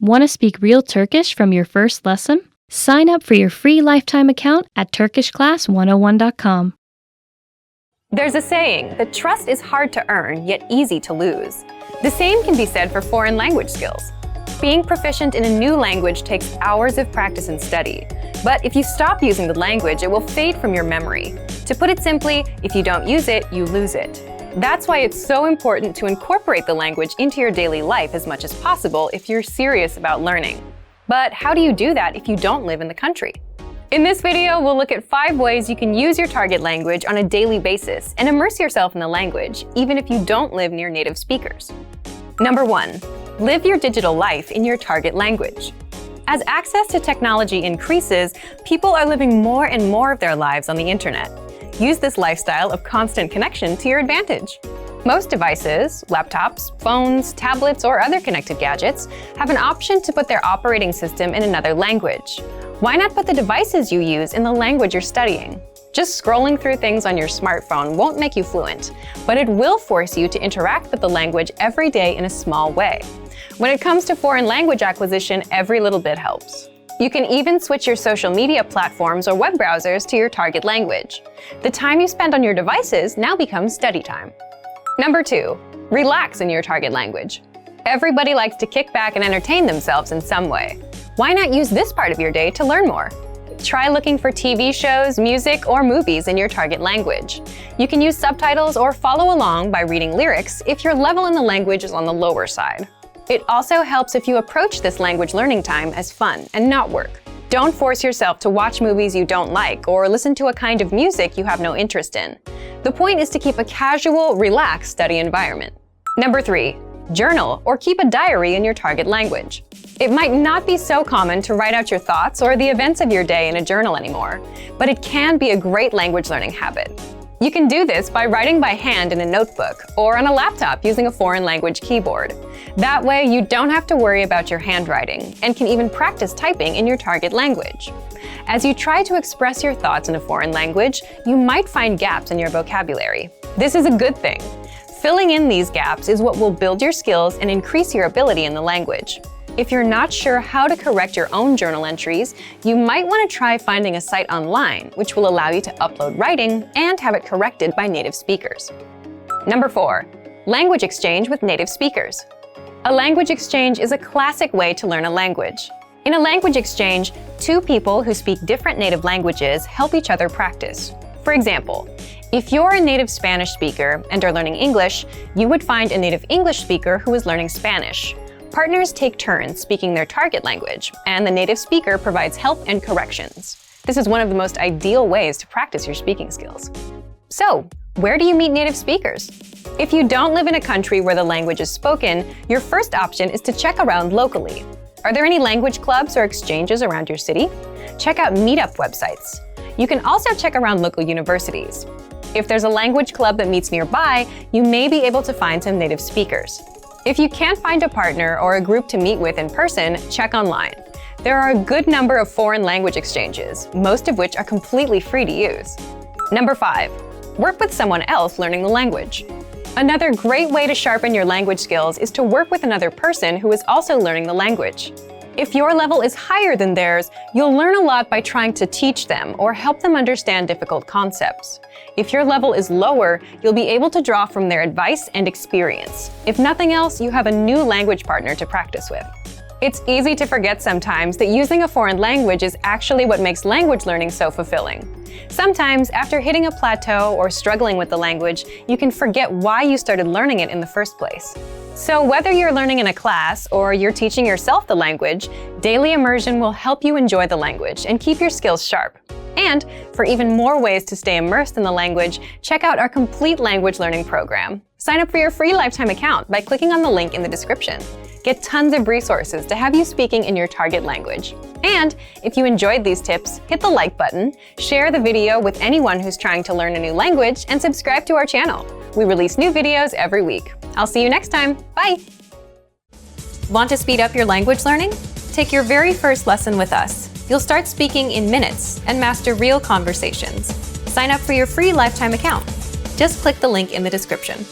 Want to speak real Turkish from your first lesson? Sign up for your free lifetime account at turkishclass101.com. There's a saying that trust is hard to earn, yet easy to lose. The same can be said for foreign language skills. Being proficient in a new language takes hours of practice and study. But if you stop using the language, it will fade from your memory. To put it simply, if you don't use it, you lose it. That's why it's so important to incorporate the language into your daily life as much as possible if you're serious about learning. But how do you do that if you don't live in the country? In this video, we'll look at 5 ways you can use your target language on a daily basis and immerse yourself in the language, even if you don't live near native speakers. Number 1. Live your digital life in your target language. As access to technology increases, people are living more and more of their lives on the internet. Use this lifestyle of constant connection to your advantage. Most devices, laptops, phones, tablets, or other connected gadgets have an option to put their operating system in another language. Why not put the devices you use in the language you're studying? Just scrolling through things on your smartphone won't make you fluent, but it will force you to interact with the language every day in a small way. When it comes to foreign language acquisition, every little bit helps. You can even switch your social media platforms or web browsers to your target language. The time you spend on your devices now becomes study time. Number 2. Relax in your target language. Everybody likes to kick back and entertain themselves in some way. Why not use this part of your day to learn more? Try looking for TV shows, music, or movies in your target language. You can use subtitles or follow along by reading lyrics if your level in the language is on the lower side. It also helps if you approach this language learning time as fun and not work. Don't force yourself to watch movies you don't like or listen to a kind of music you have no interest in. The point is to keep a casual, relaxed study environment. Number 3. Journal or keep a diary in your target language. It might not be so common to write out your thoughts or the events of your day in a journal anymore, but it can be a great language learning habit. You can do this by writing by hand in a notebook or on a laptop using a foreign language keyboard. That way, you don't have to worry about your handwriting and can even practice typing in your target language. As you try to express your thoughts in a foreign language, you might find gaps in your vocabulary. This is a good thing. Filling in these gaps is what will build your skills and increase your ability in the language. If you're not sure how to correct your own journal entries, you might want to try finding a site online which will allow you to upload writing and have it corrected by native speakers. Number 4. Language exchange with native speakers. A language exchange is a classic way to learn a language. In a language exchange, 2 people who speak different native languages help each other practice. For example, if you're a native Spanish speaker and are learning English, you would find a native English speaker who is learning Spanish. Partners take turns speaking their target language, and the native speaker provides help and corrections. This is one of the most ideal ways to practice your speaking skills. So, where do you meet native speakers? If you don't live in a country where the language is spoken, your first option is to check around locally. Are there any language clubs or exchanges around your city? Check out meetup websites. You can also check around local universities. If there's a language club that meets nearby, you may be able to find some native speakers. If you can't find a partner or a group to meet with in person, check online. There are a good number of foreign language exchanges, most of which are completely free to use. Number 5. Work with someone else learning the language. Another great way to sharpen your language skills is to work with another person who is also learning the language. If your level is higher than theirs, you'll learn a lot by trying to teach them or help them understand difficult concepts. If your level is lower, you'll be able to draw from their advice and experience. If nothing else, you have a new language partner to practice with. It's easy to forget sometimes that using a foreign language is actually what makes language learning so fulfilling. Sometimes, after hitting a plateau or struggling with the language, you can forget why you started learning it in the first place. So whether you're learning in a class or you're teaching yourself the language, daily immersion will help you enjoy the language and keep your skills sharp. And for even more ways to stay immersed in the language, check out our complete language learning program. Sign up for your free lifetime account by clicking on the link in the description. Get tons of resources to have you speaking in your target language. And if you enjoyed these tips, hit the like button, share the video with anyone who's trying to learn a new language, and subscribe to our channel. We release new videos every week. I'll see you next time. Bye! Want to speed up your language learning? Take your very first lesson with us. You'll start speaking in minutes and master real conversations. Sign up for your free lifetime account. Just click the link in the description.